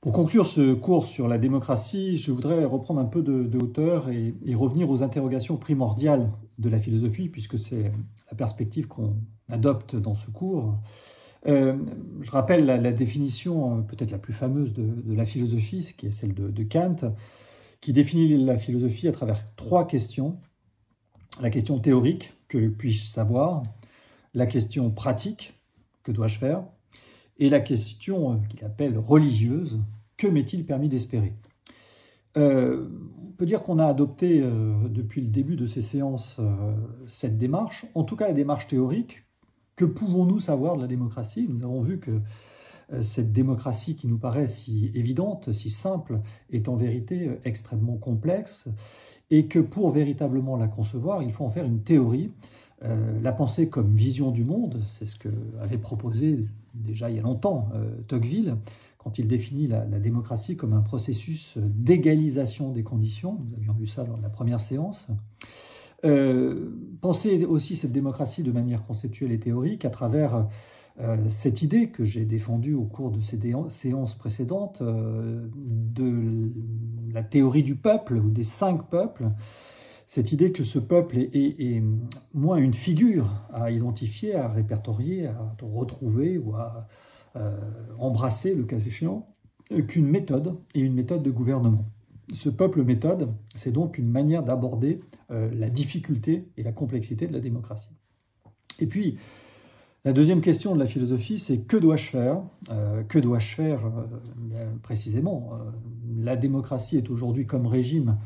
Pour conclure ce cours sur la démocratie, je voudrais reprendre un peu de hauteur et revenir aux interrogations primordiales de la philosophie, puisque c'est la perspective qu'on adopte dans ce cours. Je rappelle la définition peut-être la plus fameuse de la philosophie, qui est celle de Kant, qui définit la philosophie à travers trois questions. La question théorique, que puis-je savoir? La question pratique, que dois-je faire? Et la question qu'il appelle religieuse, que m'est-il permis d'espérer? On peut dire qu'on a adopté depuis le début de ces séances cette démarche, en tout cas la démarche théorique. Que pouvons-nous savoir de la démocratie? Nous avons vu que cette démocratie qui nous paraît si évidente, si simple, est en vérité extrêmement complexe et que pour véritablement la concevoir, il faut en faire une théorie. La pensée comme vision du monde, c'est ce qu'avait proposé déjà il y a longtemps Tocqueville, quand il définit la démocratie comme un processus d'égalisation des conditions. Nous avions vu ça lors de la première séance. Penser aussi cette démocratie de manière conceptuelle et théorique à travers cette idée que j'ai défendue au cours de ces séances précédentes de la théorie du peuple ou des 5 peuples. Cette idée que ce peuple est moins une figure à identifier, à répertorier, à retrouver ou à embrasser, le cas échéant, qu'une méthode, et une méthode de gouvernement. Ce peuple-méthode, c'est donc une manière d'aborder la difficulté et la complexité de la démocratie. Et puis, la deuxième question de la philosophie, c'est que dois-je faire? Que dois-je faire précisément? La démocratie est aujourd'hui comme régime,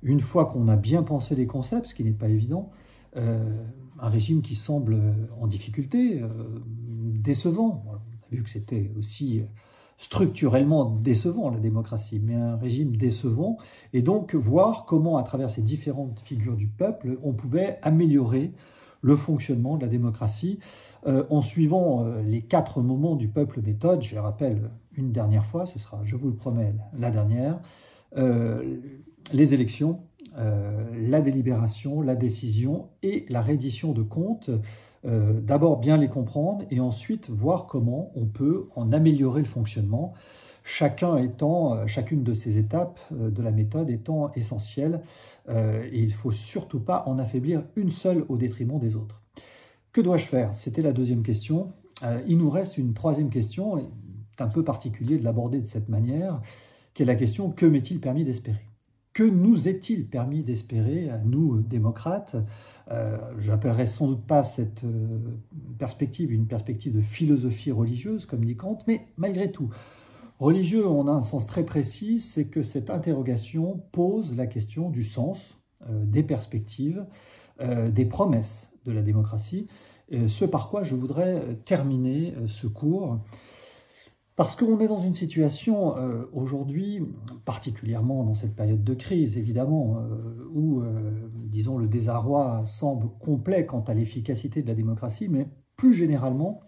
une fois qu'on a bien pensé les concepts, ce qui n'est pas évident, un régime qui semble en difficulté, décevant. On a vu que c'était aussi structurellement décevant, la démocratie, mais un régime décevant, et donc voir comment, à travers ces différentes figures du peuple, on pouvait améliorer le fonctionnement de la démocratie en suivant les 4 moments du peuple méthode. Je les rappelle une dernière fois, ce sera, je vous le promets, la dernière. Les élections, la délibération, la décision et la reddition de comptes. D'abord bien les comprendre et ensuite voir comment on peut en améliorer le fonctionnement, chacune de ces étapes de la méthode étant essentielle, et il ne faut surtout pas en affaiblir une seule au détriment des autres. Que dois-je faire? C'était la deuxième question. Il nous reste une troisième question, et c'est un peu particulier de l'aborder de cette manière, qui est la question: que m'est-il permis d'espérer? Que nous est-il permis d'espérer à nous, démocrates? Je n'appellerai sans doute pas cette perspective une perspective de philosophie religieuse, comme dit Kant, mais malgré tout, religieux, on a un sens très précis, c'est que cette interrogation pose la question du sens, des perspectives, des promesses de la démocratie, ce par quoi je voudrais terminer ce cours. Parce qu'on est dans une situation aujourd'hui, particulièrement dans cette période de crise, évidemment, où, disons, le désarroi semble complet quant à l'efficacité de la démocratie, mais plus généralement,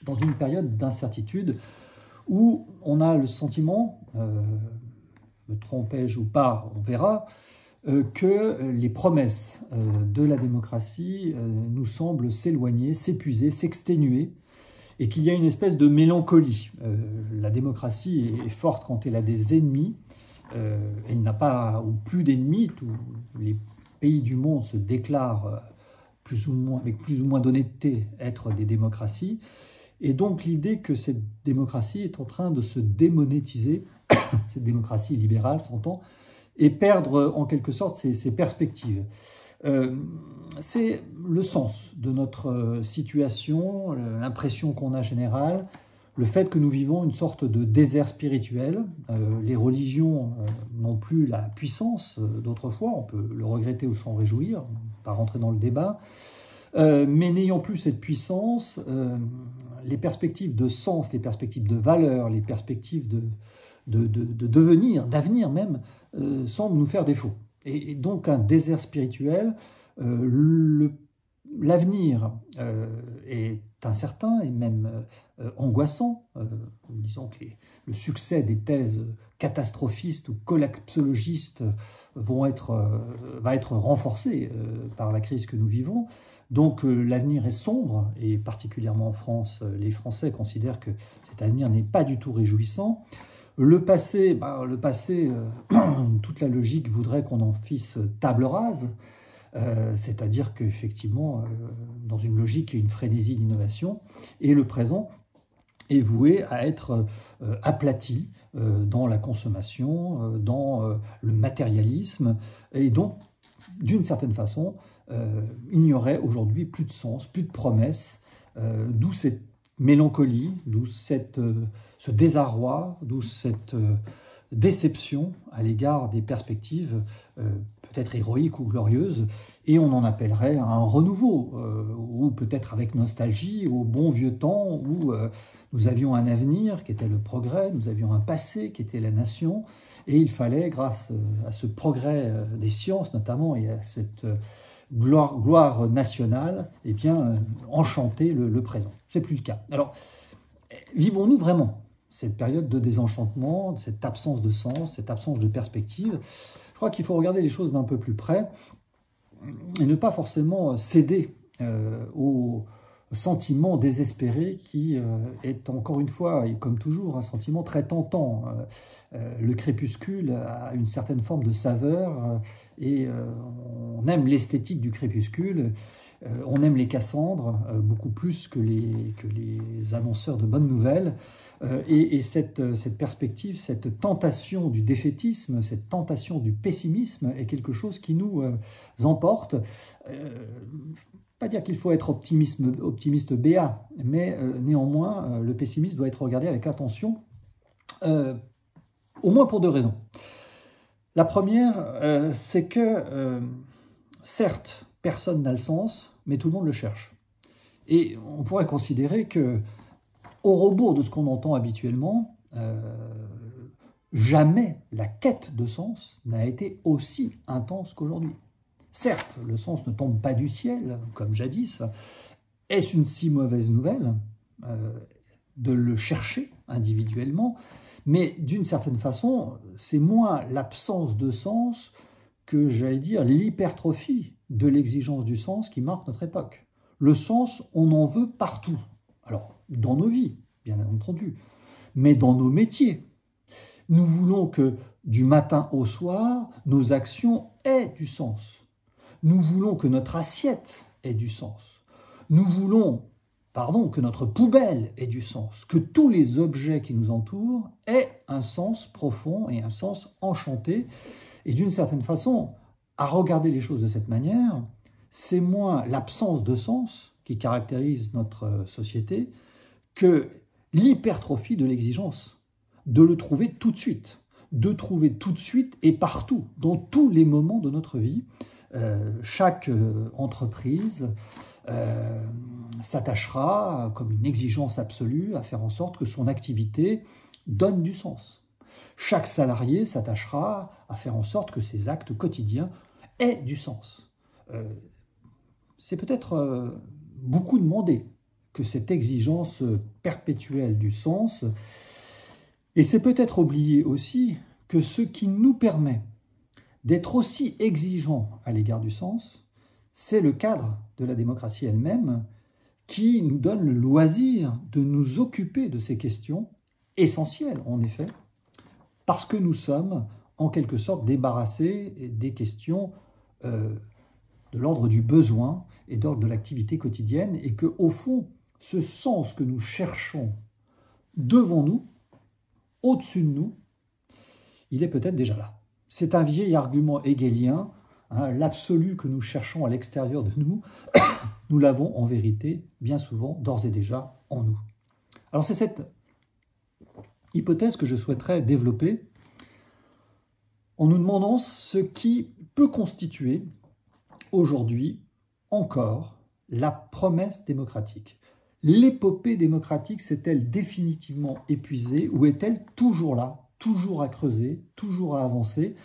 dans une période d'incertitude, où on a le sentiment, me trompais-je ou pas, on verra, que les promesses de la démocratie nous semblent s'éloigner, s'épuiser, s'exténuer, et qu'il y a une espèce de mélancolie. La démocratie est forte quand elle a des ennemis. Elle n'a pas ou plus d'ennemis. Tous les pays du monde se déclarent avec plus ou moins d'honnêteté être des démocraties. Et donc l'idée que cette démocratie est en train de se démonétiser, cette démocratie libérale s'entend, et perdre en quelque sorte ses perspectives. C'est le sens de notre situation, l'impression qu'on a générale, le fait que nous vivons une sorte de désert spirituel. Les religions n'ont plus la puissance d'autrefois, on peut le regretter ou s'en réjouir, on ne va pas rentrer dans le débat, mais n'ayant plus cette puissance, les perspectives de sens, les perspectives de valeur, les perspectives de devenir, d'avenir même, semblent nous faire défaut. Et donc un désert spirituel, l'avenir est incertain et même angoissant. Disons que le succès des thèses catastrophistes ou collapsologistes va être renforcé par la crise que nous vivons. Donc l'avenir est sombre, et particulièrement en France, les Français considèrent que cet avenir n'est pas du tout réjouissant. Le passé, toute la logique voudrait qu'on en fisse table rase, c'est-à-dire qu'effectivement, dans une logique et une frénésie d'innovation, et le présent est voué à être aplati dans la consommation, dans le matérialisme, et donc, d'une certaine façon, il n'y aurait aujourd'hui plus de sens, plus de promesses, d'où cette mélancolie, d'où ce désarroi, d'où cette déception à l'égard des perspectives peut-être héroïques ou glorieuses, et on en appellerait à un renouveau, ou peut-être avec nostalgie, au bon vieux temps où nous avions un avenir qui était le progrès, nous avions un passé qui était la nation, et il fallait, grâce à ce progrès des sciences notamment, et à cette gloire nationale, eh bien, enchanter le présent. Ce n'est plus le cas. Alors, vivons-nous vraiment cette période de désenchantement, cette absence de sens, cette absence de perspective? Je crois qu'il faut regarder les choses d'un peu plus près et ne pas forcément céder au sentiment désespéré qui est encore une fois, et comme toujours, un sentiment très tentant. Le crépuscule a une certaine forme de saveur et on aime l'esthétique du crépuscule, on aime les Cassandres beaucoup plus que les annonceurs de bonnes nouvelles. Et cette perspective, cette tentation du défaitisme, cette tentation du pessimisme est quelque chose qui nous emporte. Pas dire qu'il faut être optimiste béat, mais néanmoins, le pessimisme doit être regardé avec attention, au moins pour deux raisons. La première, c'est que, certes, personne n'a le sens, mais tout le monde le cherche. Et on pourrait considérer que, au rebours de ce qu'on entend habituellement, jamais la quête de sens n'a été aussi intense qu'aujourd'hui. Certes, le sens ne tombe pas du ciel, comme jadis. Est-ce une si mauvaise nouvelle de le chercher individuellement? Mais d'une certaine façon, c'est moins l'absence de sens que, j'allais dire, l'hypertrophie de l'exigence du sens qui marque notre époque. Le sens, on en veut partout. Alors, dans nos vies, bien entendu, mais dans nos métiers. Nous voulons que, du matin au soir, nos actions aient du sens. Nous voulons que notre assiette ait du sens. Nous voulons, que notre poubelle ait du sens, que tous les objets qui nous entourent aient un sens profond et un sens enchanté. Et d'une certaine façon, à regarder les choses de cette manière, c'est moins l'absence de sens qui caractérise notre société que l'hypertrophie de l'exigence, de le trouver tout de suite, et partout, dans tous les moments de notre vie. Chaque entreprise s'attachera, comme une exigence absolue, à faire en sorte que son activité donne du sens. Chaque salarié s'attachera à faire en sorte que ses actes quotidiens aient du sens. C'est peut-être beaucoup demandé que cette exigence perpétuelle du sens, et c'est peut-être oublier aussi que ce qui nous permet d'être aussi exigeants à l'égard du sens, c'est le cadre de la démocratie elle-même qui nous donne le loisir de nous occuper de ces questions essentielles, en effet, parce que nous sommes en quelque sorte débarrassés des questions de l'ordre du besoin et d'ordre de l'activité quotidienne, et que, au fond, ce sens que nous cherchons devant nous, au-dessus de nous, il est peut-être déjà là. C'est un vieil argument hegelien, l'absolu que nous cherchons à l'extérieur de nous, nous l'avons en vérité bien souvent d'ores et déjà en nous. Alors c'est cette hypothèse que je souhaiterais développer en nous demandant ce qui peut constituer aujourd'hui encore la promesse démocratique. L'épopée démocratique s'est-elle définitivement épuisée ou est-elle toujours là, toujours à creuser, toujours à avancer?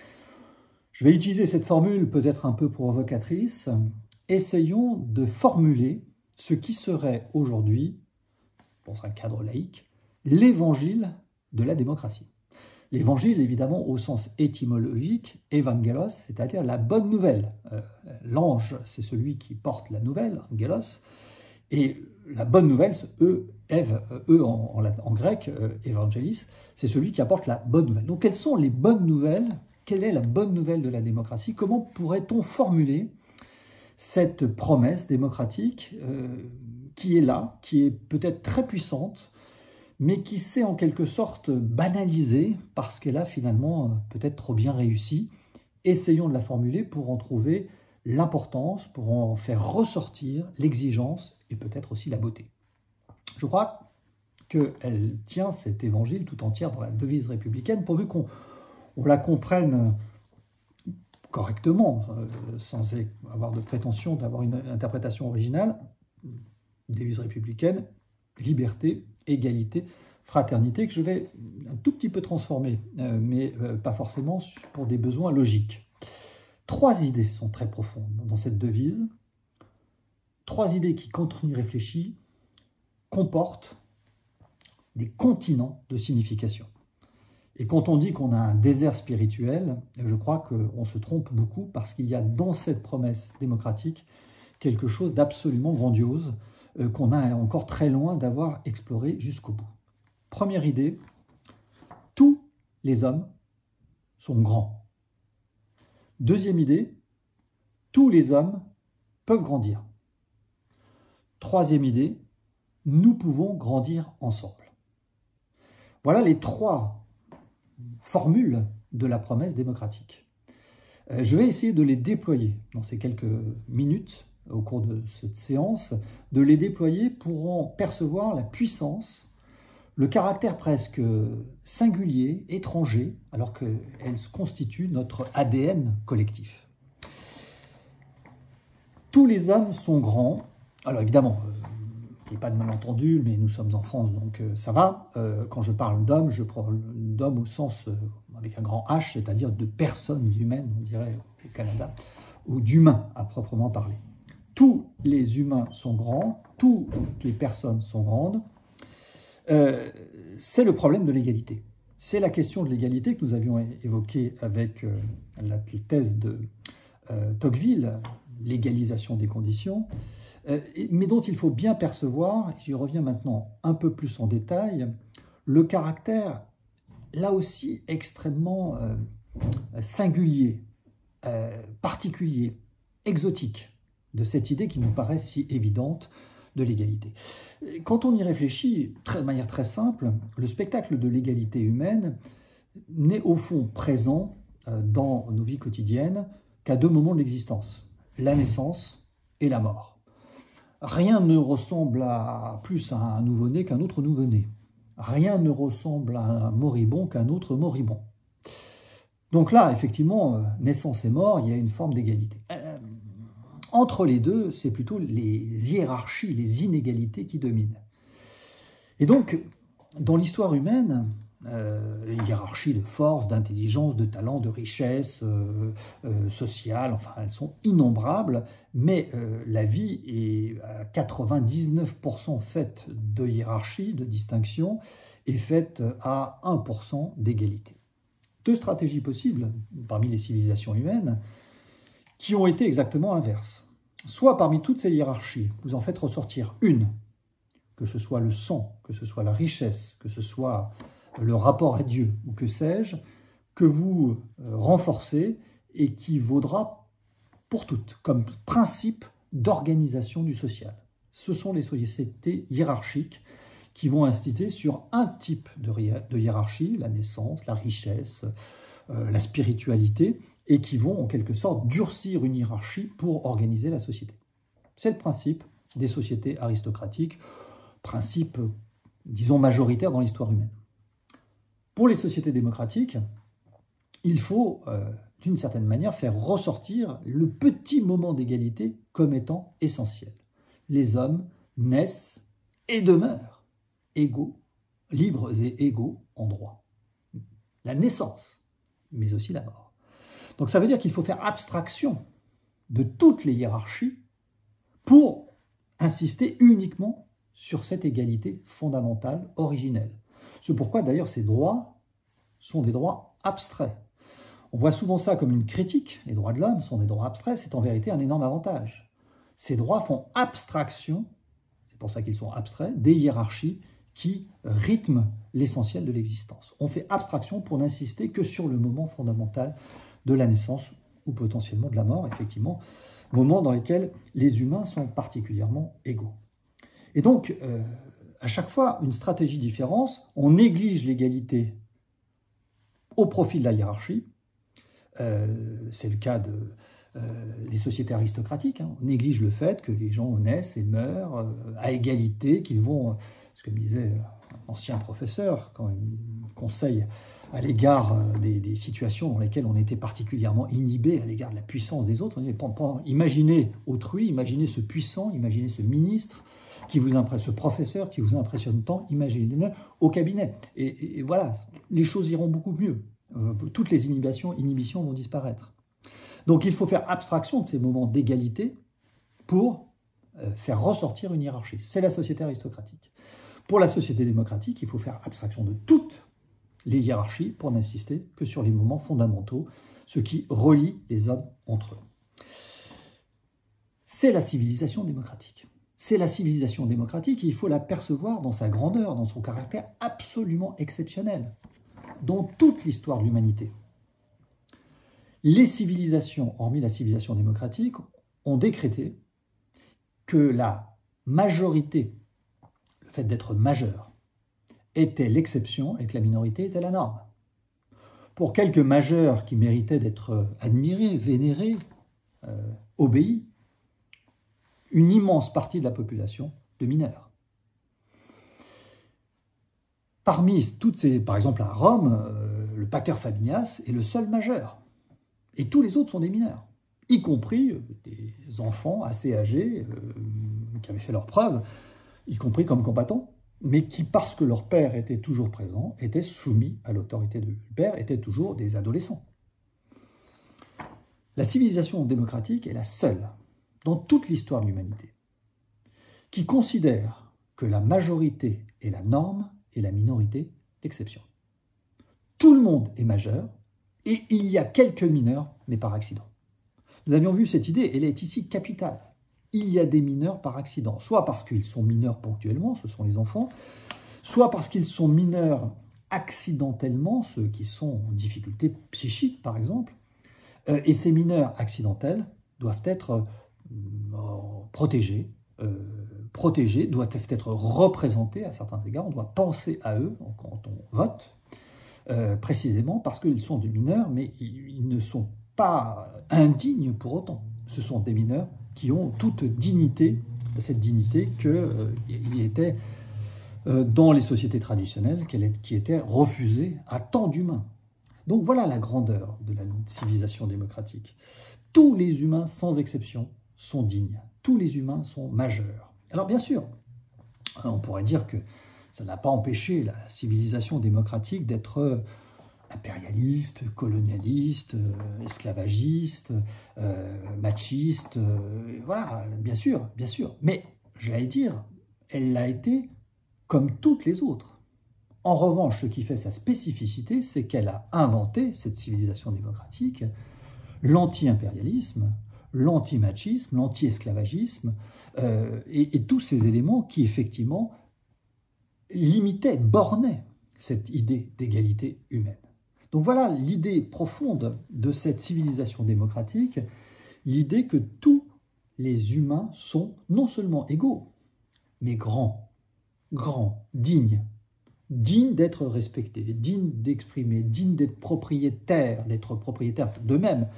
Je vais utiliser cette formule peut-être un peu provocatrice. Essayons de formuler ce qui serait aujourd'hui, dans un cadre laïque, l'évangile de la démocratie. L'évangile, évidemment, au sens étymologique, evangelos, c'est-à-dire la bonne nouvelle. L'ange, c'est celui qui porte la nouvelle, angelos, Et la bonne nouvelle, en grec, evangelis, c'est celui qui apporte la bonne nouvelle. Donc quelles sont les bonnes nouvelles? Quelle est la bonne nouvelle de la démocratie? Comment pourrait-on formuler cette promesse démocratique qui est là, qui est peut-être très puissante, mais qui s'est en quelque sorte banalisée parce qu'elle a finalement peut-être trop bien réussi? Essayons de la formuler pour en trouver l'importance, pour en faire ressortir l'exigence et peut-être aussi la beauté. Je crois qu'elle tient cet évangile tout entière dans la devise républicaine, pourvu qu'on la comprenne correctement, sans avoir de prétention d'avoir une interprétation originale. Devise républicaine, liberté, égalité, fraternité, que je vais un tout petit peu transformer, mais pas forcément pour des besoins logiques. 3 idées sont très profondes dans cette devise. 3 idées qui, quand on y réfléchit, comportent des continents de signification. Et quand on dit qu'on a un désert spirituel, je crois qu'on se trompe beaucoup parce qu'il y a dans cette promesse démocratique quelque chose d'absolument grandiose qu'on a encore très loin d'avoir exploré jusqu'au bout. Première idée, tous les hommes sont grands. Deuxième idée, tous les hommes peuvent grandir. Troisième idée, nous pouvons grandir ensemble. Voilà les 3 formules de la promesse démocratique. Je vais essayer de les déployer dans ces quelques minutes au cours de cette séance, de les déployer pour en percevoir la puissance, le caractère presque singulier, étranger, alors qu'elles constituent notre ADN collectif. Tous les hommes sont grands. Alors évidemment, il n'y a pas de malentendu, mais nous sommes en France, donc ça va. Quand je parle d'homme, je parle d'homme au sens avec un grand H, c'est-à-dire de personnes humaines, on dirait au Canada, ou d'humains à proprement parler. Tous les humains sont grands, toutes les personnes sont grandes. C'est le problème de l'égalité. C'est la question de l'égalité que nous avions évoquée avec la thèse de Tocqueville, l'égalisation des conditions, mais dont il faut bien percevoir, j'y reviens maintenant un peu plus en détail, le caractère, là aussi, extrêmement singulier, particulier, exotique, de cette idée qui nous paraît si évidente de l'égalité. Quand on y réfléchit de manière très simple, le spectacle de l'égalité humaine n'est au fond présent dans nos vies quotidiennes qu'à 2 moments de l'existence, la naissance et la mort. Rien ne ressemble plus à un nouveau-né qu'un autre nouveau-né. Rien ne ressemble à un moribond qu'un autre moribond. Donc là, effectivement, naissance et mort, il y a une forme d'égalité. Entre les deux, c'est plutôt les hiérarchies, les inégalités qui dominent. Et donc, dans l'histoire humaine, les hiérarchies de force, d'intelligence, de talent, de richesse sociale, enfin, elles sont innombrables, mais la vie est à 99% faite de hiérarchie, de distinction, et faite à 1% d'égalité. 2 stratégies possibles parmi les civilisations humaines qui ont été exactement inverses. Soit parmi toutes ces hiérarchies, vous en faites ressortir une, que ce soit le sang, que ce soit la richesse, que ce soit le rapport à Dieu, ou que sais-je, que vous renforcez et qui vaudra pour toutes, comme principe d'organisation du social. Ce sont les sociétés hiérarchiques qui vont insister sur un type de hiérarchie, la naissance, la richesse, la spiritualité, et qui vont en quelque sorte durcir une hiérarchie pour organiser la société. C'est le principe des sociétés aristocratiques, principe, disons, majoritaire dans l'histoire humaine. Pour les sociétés démocratiques, il faut, d'une certaine manière, faire ressortir le petit moment d'égalité comme étant essentiel. Les hommes naissent et demeurent égaux, libres et égaux en droit. La naissance, mais aussi la mort. Donc ça veut dire qu'il faut faire abstraction de toutes les hiérarchies pour insister uniquement sur cette égalité fondamentale, originelle. C'est pourquoi d'ailleurs ces droits sont des droits abstraits. On voit souvent ça comme une critique, les droits de l'homme sont des droits abstraits, c'est en vérité un énorme avantage. Ces droits font abstraction, pour ça qu'ils sont abstraits, des hiérarchies qui rythment l'essentiel de l'existence. On fait abstraction pour n'insister que sur le moment fondamental de la naissance ou potentiellement de la mort, effectivement, moment dans lequel les humains sont particulièrement égaux. Et donc, à chaque fois, une stratégie différente, on néglige l'égalité au profit de la hiérarchie. C'est le cas des sociétés aristocratiques. On néglige le fait que les gens naissent et meurent à égalité, qu'ils vont, ce que me disait un ancien professeur, quand il conseille à l'égard des situations dans lesquelles on était particulièrement inhibé à l'égard de la puissance des autres. Imaginez autrui, imaginez ce puissant, imaginez ce ministre, ce professeur qui vous impressionne tant, imaginez-le au cabinet. Et voilà, les choses iront beaucoup mieux. Toutes les inhibitions vont disparaître. Donc il faut faire abstraction de ces moments d'égalité pour faire ressortir une hiérarchie. C'est la société aristocratique. Pour la société démocratique, il faut faire abstraction de toutes les hiérarchies pour n'insister que sur les moments fondamentaux, ce qui relie les hommes entre eux. C'est la civilisation démocratique. C'est la civilisation démocratique et il faut la percevoir dans sa grandeur, dans son caractère absolument exceptionnel, dans toute l'histoire de l'humanité. Les civilisations, hormis la civilisation démocratique, ont décrété que la majorité, le fait d'être majeur, était l'exception et que la minorité était la norme. Pour quelques majeurs qui méritaient d'être admirés, vénérés, obéis, une immense partie de la population de mineurs. Parmi toutes ces, par exemple à Rome, le pater familias est le seul majeur. Et tous les autres sont des mineurs, y compris des enfants assez âgés qui avaient fait leurs preuves, y compris comme combattants, mais qui, parce que leur père était toujours présent, étaient soumis à l'autorité du père, étaient toujours des adolescents. La civilisation démocratique est la seule, dans toute l'histoire de l'humanité, qui considère que la majorité est la norme et la minorité l'exception. Tout le monde est majeur, et il y a quelques mineurs, mais par accident. Nous avions vu cette idée, elle est ici capitale. Il y a des mineurs par accident, soit parce qu'ils sont mineurs ponctuellement, ce sont les enfants, soit parce qu'ils sont mineurs accidentellement, ceux qui sont en difficulté psychique par exemple, et ces mineurs accidentels doivent être protégés, doivent être représentés à certains égards, on doit penser à eux quand on vote, précisément parce qu'ils sont des mineurs, mais ils ne sont pas indignes pour autant. Ce sont des mineurs qui ont toute dignité, cette dignité qu'il était dans les sociétés traditionnelles, qui était refusée à tant d'humains. Donc voilà la grandeur de la civilisation démocratique. Tous les humains, sans exception, sont dignes. Tous les humains sont majeurs. Alors bien sûr, on pourrait dire que ça n'a pas empêché la civilisation démocratique d'être impérialiste, colonialiste, esclavagiste, machiste, voilà, bien sûr. Mais, j'allais dire, elle l'a été comme toutes les autres. En revanche, ce qui fait sa spécificité, c'est qu'elle a inventé, cette civilisation démocratique, l'anti-impérialisme, l'anti-machisme, l'anti-esclavagisme, et tous ces éléments qui, effectivement, limitaient, bornaient cette idée d'égalité humaine. Donc voilà l'idée profonde de cette civilisation démocratique, l'idée que tous les humains sont non seulement égaux, mais grands, dignes d'être respectés, dignes d'exprimer, dignes d'être propriétaires d'eux-mêmes,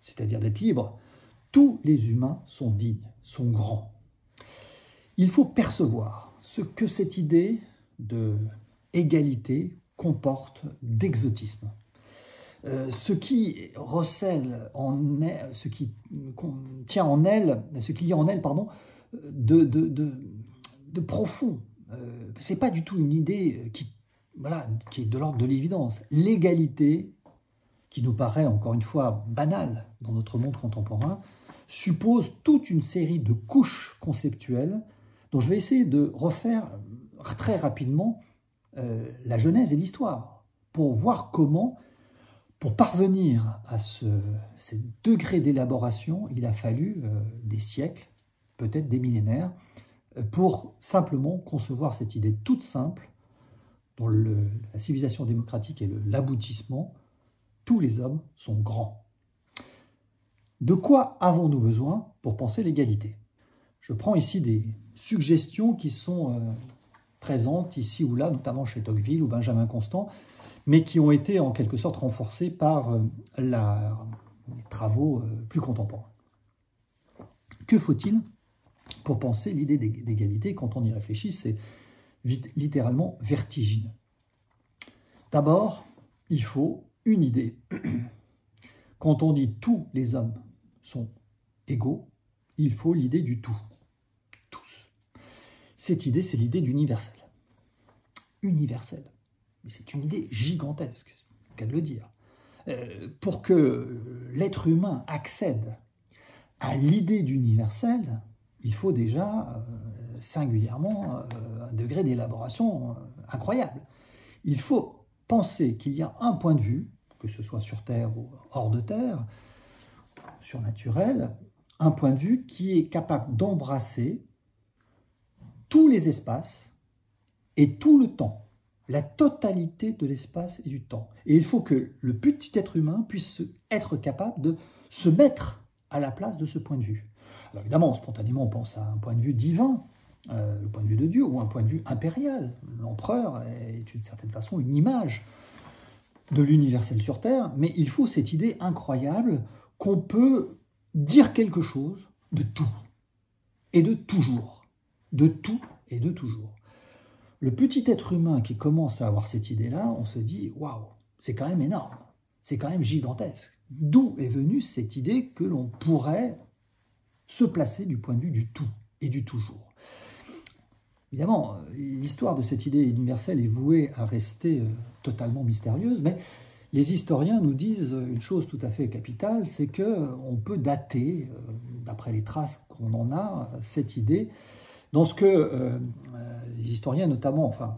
c'est-à-dire d'être libres. Tous les humains sont dignes, sont grands. Il faut percevoir ce que cette idée de égalité comporte d'exotisme. Ce qui recèle en elle, ce qui tient en elle, ce qu'il y a en elle, pardon, de profond. C'est pas du tout une idée qui est de l'ordre de l'évidence. L'égalité, qui nous paraît encore une fois banale dans notre monde contemporain, suppose toute une série de couches conceptuelles dont je vais essayer de refaire très rapidement la genèse et l'histoire, pour voir comment, pour parvenir à ce degré d'élaboration, il a fallu des siècles, peut-être des millénaires, pour simplement concevoir cette idée toute simple, dont la civilisation démocratique est l'aboutissement, tous les hommes sont grands. De quoi avons-nous besoin pour penser l'égalité? Je prends ici des suggestions qui sont présentes ici ou là, notamment chez Tocqueville ou Benjamin Constant, mais qui ont été en quelque sorte renforcées par les travaux plus contemporains. Que faut-il pour penser l'idée d'égalité? Quand on y réfléchit, c'est littéralement vertigineux. D'abord, il faut une idée. Quand on dit tous les hommes sont égaux, il faut l'idée du tout. Tous. Cette idée, c'est l'idée d'universel. Universel. Mais c'est une idée gigantesque, c'est le cas de le dire. Pour que l'être humain accède à l'idée d'universel, il faut déjà singulièrement un degré d'élaboration incroyable. Il faut penser qu'il y a un point de vue, que ce soit sur Terre ou hors de Terre, surnaturel, un point de vue qui est capable d'embrasser tous les espaces et tout le temps, la totalité de l'espace et du temps. Et il faut que le petit être humain puisse être capable de se mettre à la place de ce point de vue. Alors évidemment, spontanément, on pense à un point de vue divin, le point de vue de Dieu, ou un point de vue impérial. L'empereur est d'une certaine façon une image de l'universel sur Terre, mais il faut cette idée incroyable qu'on peut dire quelque chose de tout et de toujours. De tout et de toujours. Le petit être humain qui commence à avoir cette idée-là, on se dit « Waouh, c'est quand même énorme, c'est quand même gigantesque ». D'où est venue cette idée que l'on pourrait se placer du point de vue du tout et du toujours. Évidemment, l'histoire de cette idée universelle est vouée à rester totalement mystérieuse, mais les historiens nous disent une chose tout à fait capitale, c'est qu'on peut dater, d'après les traces qu'on en a, cette idée dans ce que les historiens, notamment, enfin,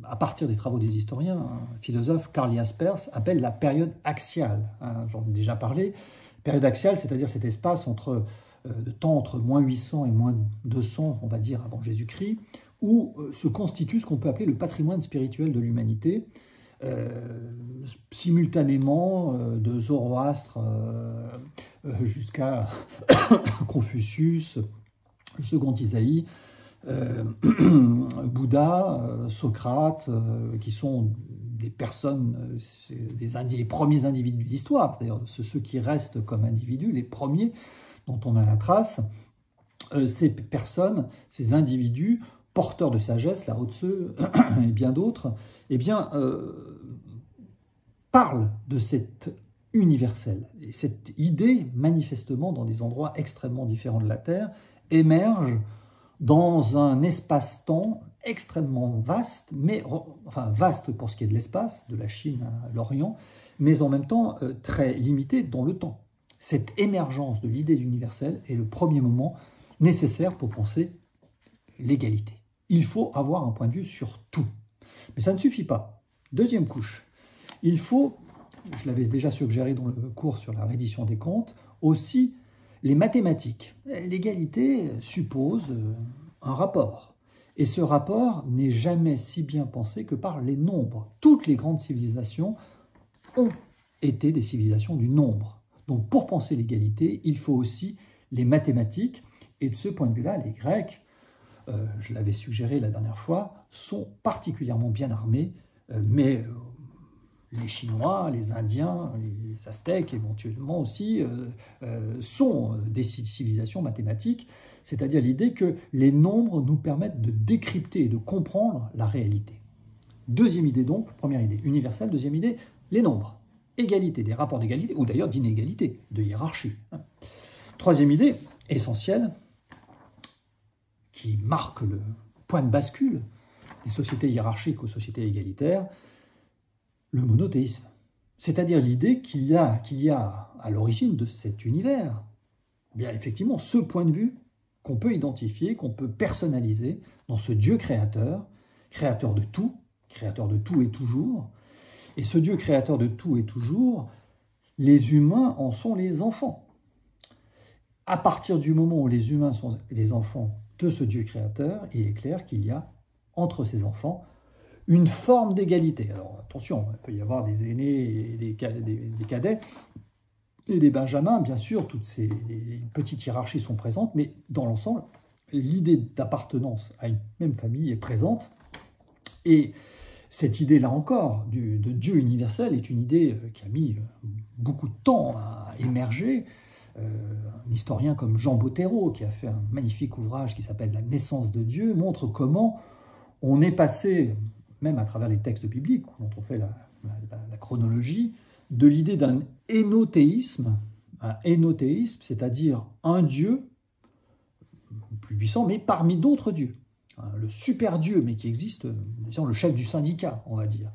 à partir des travaux des historiens, un philosophe, Karl Jaspers, appelle la période axiale. Hein, j'en ai déjà parlé. Période axiale, c'est-à-dire cet espace de temps entre moins 800 et moins 200, on va dire, avant Jésus-Christ, où se constitue ce qu'on peut appeler le patrimoine spirituel de l'humanité, simultanément de Zoroastre jusqu'à Confucius, le second Isaïe, Bouddha, Socrate, qui sont des personnes, les premiers individus de l'histoire, c'est-à-dire ceux qui restent comme individus, les premiers dont on a la trace, ces personnes, ces individus, porteurs de sagesse, Lao Tzu et bien d'autres, eh bien, parlent de cet universel. Et cette idée, manifestement, dans des endroits extrêmement différents de la Terre, émerge dans un espace-temps extrêmement vaste, mais enfin vaste pour ce qui est de l'espace, de la Chine à l'Orient, mais en même temps très limité dans le temps. Cette émergence de l'idée d'universel est le premier moment nécessaire pour penser l'égalité. Il faut avoir un point de vue sur tout. Mais ça ne suffit pas. Deuxième couche, il faut, je l'avais déjà suggéré dans le cours sur la reddition des comptes, aussi les mathématiques. L'égalité suppose un rapport. Et ce rapport n'est jamais si bien pensé que par les nombres. Toutes les grandes civilisations ont été des civilisations du nombre. Donc pour penser l'égalité, il faut aussi les mathématiques. Et de ce point de vue-là, les Grecs, je l'avais suggéré la dernière fois, sont particulièrement bien armés, mais les Chinois, les Indiens, les Aztèques éventuellement aussi, sont des civilisations mathématiques, c'est-à-dire l'idée que les nombres nous permettent de décrypter et de comprendre la réalité. Deuxième idée donc, première idée universelle, deuxième idée, les nombres. Égalité, des rapports d'égalité, ou d'ailleurs d'inégalité, de hiérarchie. Troisième idée, essentielle, qui marque le point de bascule des sociétés hiérarchiques aux sociétés égalitaires, le monothéisme. C'est-à-dire l'idée qu'il y a à l'origine de cet univers, eh bien effectivement, ce point de vue qu'on peut identifier, qu'on peut personnaliser dans ce Dieu créateur, créateur de tout et toujours. Et ce Dieu créateur de tout et toujours, les humains en sont les enfants. À partir du moment où les humains sont des enfants de ce Dieu créateur, il est clair qu'il y a entre ses enfants une forme d'égalité. Alors attention, il peut y avoir des aînés et des cadets et des benjamins, bien sûr, toutes ces petites hiérarchies sont présentes, mais dans l'ensemble, l'idée d'appartenance à une même famille est présente. Et cette idée-là encore, de Dieu universel, est une idée qui a mis beaucoup de temps à émerger. Un historien comme Jean Bottero, qui a fait un magnifique ouvrage qui s'appelle « La naissance de Dieu », montre comment on est passé, même à travers les textes bibliques, dont on fait la chronologie, de l'idée d'un énothéisme, c'est-à-dire un Dieu plus puissant, mais parmi d'autres dieux. Le super Dieu, mais qui existe, disons, le chef du syndicat, on va dire.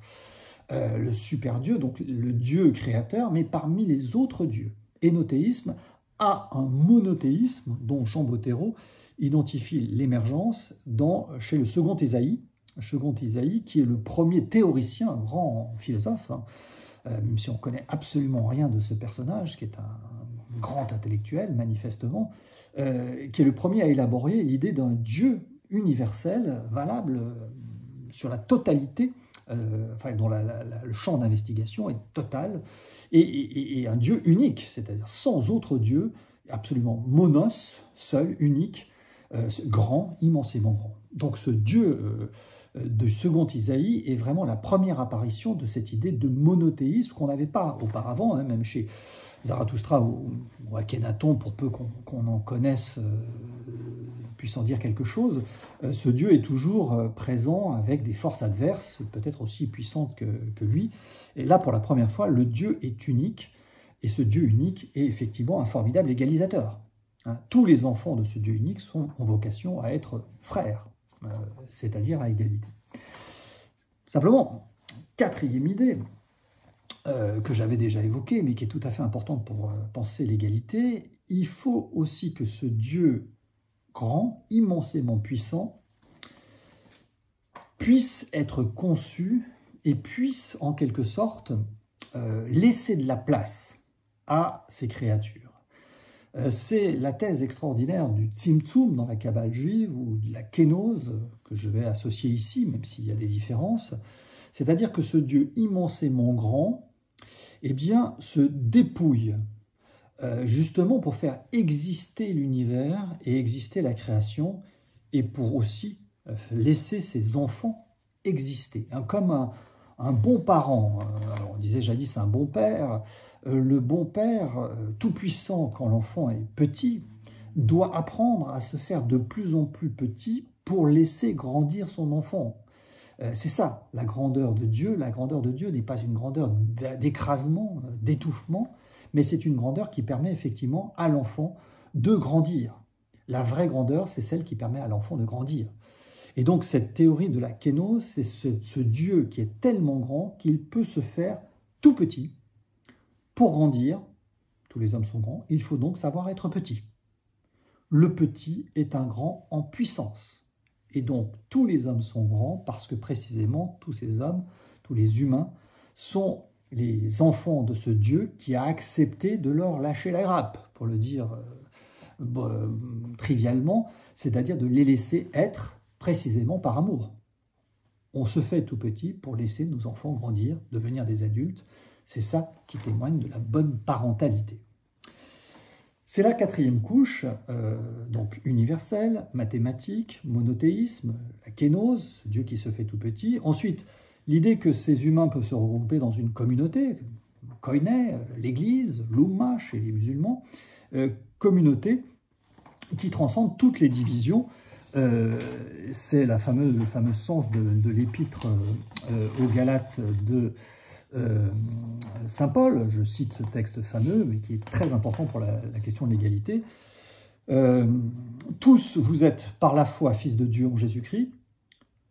Le super Dieu, donc le Dieu créateur, mais parmi les autres dieux. Énothéisme à un monothéisme dont Jean Bottero identifie l'émergence chez le second Ésaïe, qui est le premier théoricien, un grand philosophe, même si on ne connaît absolument rien de ce personnage, qui est un grand intellectuel, manifestement, qui est le premier à élaborer l'idée d'un Dieu universel, valable sur la totalité, dont le champ d'investigation est total, et un Dieu unique, c'est-à-dire sans autre Dieu, absolument monos, seul, unique, grand, immensément grand. Donc ce Dieu de second Isaïe est vraiment la première apparition de cette idée de monothéisme qu'on n'avait pas auparavant, même chez Zarathustra ou Akhenaton, pour peu qu'on en connaisse, puisse en dire quelque chose. Ce Dieu est toujours présent avec des forces adverses, peut-être aussi puissantes que lui. Et là, pour la première fois, le Dieu est unique, et ce Dieu unique est effectivement un formidable égalisateur. Tous les enfants de ce Dieu unique ont vocation à être frères, c'est-à-dire à égalité. Simplement, quatrième idée, que j'avais déjà évoquée, mais qui est tout à fait importante pour penser l'égalité, il faut aussi que ce Dieu grand, immensément puissant, puisse être conçu et puisse, en quelque sorte, laisser de la place à ces créatures. C'est la thèse extraordinaire du Tzimtzum dans la Kabbale juive, ou de la kénose, que je vais associer ici, même s'il y a des différences. C'est-à-dire que ce Dieu immensément grand, eh bien, se dépouille, justement pour faire exister l'univers et exister la création, et pour aussi laisser ses enfants exister. Comme un bon parent, alors on disait jadis un bon père, le bon père, tout-puissant quand l'enfant est petit, doit apprendre à se faire de plus en plus petit pour laisser grandir son enfant. C'est ça, la grandeur de Dieu. La grandeur de Dieu n'est pas une grandeur d'écrasement, d'étouffement, mais c'est une grandeur qui permet effectivement à l'enfant de grandir. La vraie grandeur, c'est celle qui permet à l'enfant de grandir. Et donc cette théorie de la kénose, c'est ce Dieu qui est tellement grand qu'il peut se faire tout petit. Pour grandir, tous les hommes sont grands, il faut donc savoir être petit. Le petit est un grand en puissance. Et donc, tous les hommes sont grands parce que précisément, tous ces hommes, tous les humains, sont les enfants de ce Dieu qui a accepté de leur lâcher la grappe, pour le dire trivialement, c'est-à-dire de les laisser être précisément par amour. On se fait tout petit pour laisser nos enfants grandir, devenir des adultes. C'est ça qui témoigne de la bonne parentalité. C'est la quatrième couche, donc universelle, mathématique, monothéisme, la kénose, ce Dieu qui se fait tout petit. Ensuite, l'idée que ces humains peuvent se regrouper dans une communauté, koiné, l'église, l'oumma chez les musulmans, communauté qui transcende toutes les divisions. C'est le fameux sens de l'épître aux Galates de Saint Paul, je cite ce texte fameux, mais qui est très important pour la question de l'égalité. Tous, vous êtes par la foi fils de Dieu en Jésus-Christ.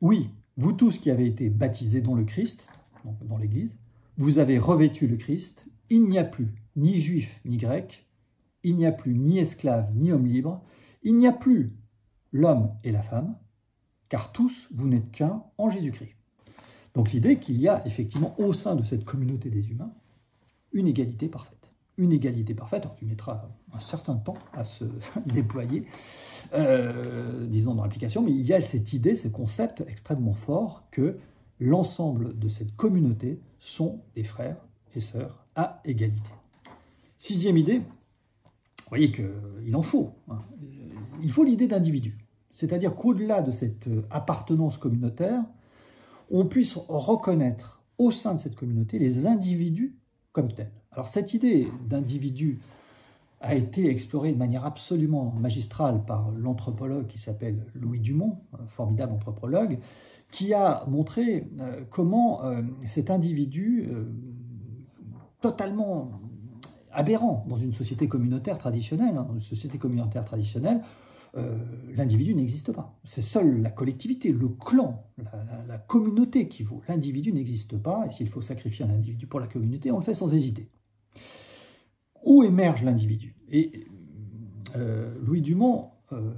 Oui, vous tous qui avez été baptisés dans le Christ, donc dans l'Église, vous avez revêtu le Christ. Il n'y a plus ni juif ni grec, il n'y a plus ni esclave ni homme libre, il n'y a plus l'homme et la femme, car tous vous n'êtes qu'un en Jésus-Christ. Donc l'idée qu'il y a effectivement au sein de cette communauté des humains une égalité parfaite. une égalité parfaite, alors, qui mettra un certain temps à se déployer, disons dans l'application, mais il y a cette idée, ce concept extrêmement fort que l'ensemble de cette communauté sont des frères et sœurs à égalité. Sixième idée, vous voyez qu'il en faut. Hein. Il faut l'idée d'individu. C'est-à-dire qu'au-delà de cette appartenance communautaire, on puisse reconnaître au sein de cette communauté les individus comme tels. Alors cette idée d'individu a été explorée de manière absolument magistrale par l'anthropologue qui s'appelle Louis Dumont, un formidable anthropologue, qui a montré comment cet individu totalement aberrant dans une société communautaire traditionnelle, l'individu n'existe pas. C'est seule la collectivité, le clan, la communauté qui vaut. L'individu n'existe pas, et s'il faut sacrifier un individu pour la communauté, on le fait sans hésiter. Où émerge l'individu? Et Louis Dumont,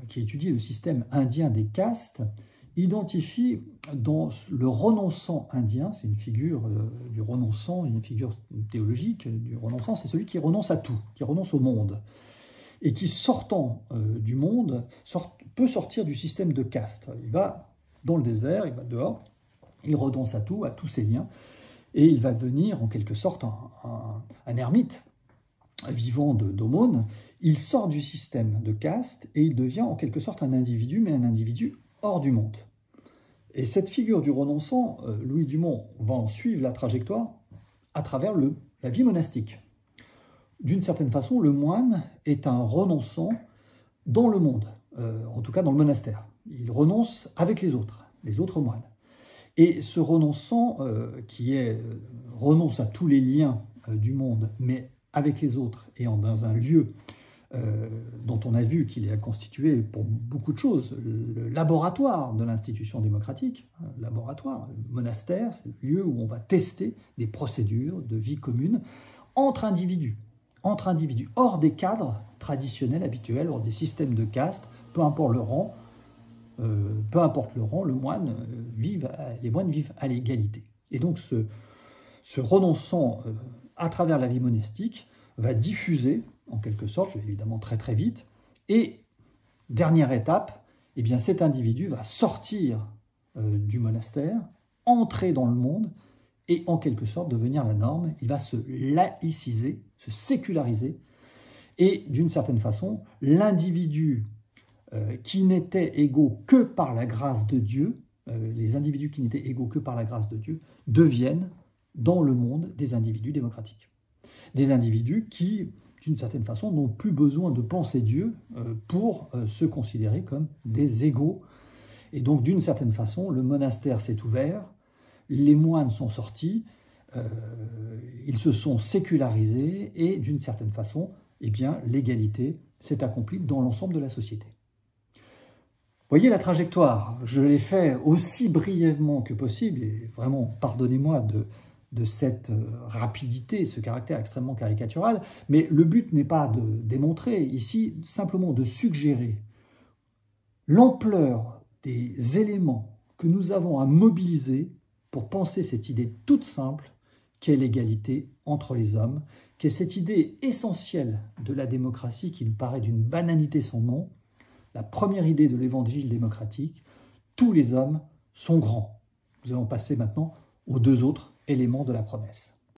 qui étudie le système indien des castes, identifie dans le renonçant indien, c'est une figure du renonçant, une figure théologique du renonçant, c'est celui qui renonce à tout, qui renonce au monde, et qui, sortant du monde, peut sortir du système de caste. Il va dans le désert, il va dehors, il renonce à tout, à tous ses liens, et il va devenir en quelque sorte un ermite, vivant d'aumône. Il sort du système de caste et il devient en quelque sorte un individu, mais un individu hors du monde. Et cette figure du renonçant, Louis Dumont va en suivre la trajectoire à travers la vie monastique. D'une certaine façon, le moine est un renonçant dans le monde, en tout cas dans le monastère. Il renonce avec les autres moines. Et ce renonçant, renonce à tous les liens du monde, mais avec les autres et dans un lieu dont on a vu qu'il est constitué pour beaucoup de choses, le laboratoire de l'institution démocratique, laboratoire, le monastère, c'est le lieu où on va tester des procédures de vie commune entre individus, hors des cadres traditionnels, habituels, hors des systèmes de caste, peu importe le rang, les moines vivent à l'égalité. Et donc ce renonçant à travers la vie monastique va diffuser, en quelque sorte, évidemment très très vite, et dernière étape, eh bien cet individu va sortir du monastère, entrer dans le monde, et en quelque sorte devenir la norme. Il va se laïciser, se séculariser, et d'une certaine façon, l'individu qui n'était égaux que par la grâce de Dieu, les individus qui n'étaient égaux que par la grâce de Dieu, deviennent dans le monde des individus démocratiques. Des individus qui, d'une certaine façon, n'ont plus besoin de penser Dieu pour se considérer comme des égaux. Et donc, d'une certaine façon, le monastère s'est ouvert, les moines sont sortis, ils se sont sécularisés et, d'une certaine façon, eh bien, l'égalité s'est accomplie dans l'ensemble de la société. Voyez la trajectoire, je l'ai fait aussi brièvement que possible, et vraiment, pardonnez-moi de cette rapidité, ce caractère extrêmement caricatural, mais le but n'est pas de démontrer ici, simplement de suggérer l'ampleur des éléments que nous avons à mobiliser pour penser cette idée toute simple qu'est l'égalité entre les hommes, qu'est cette idée essentielle de la démocratie qui nous paraît d'une banalité sans nom, la première idée de l'évangile démocratique, tous les hommes sont grands. Nous allons passer maintenant aux deux autres éléments de la promesse.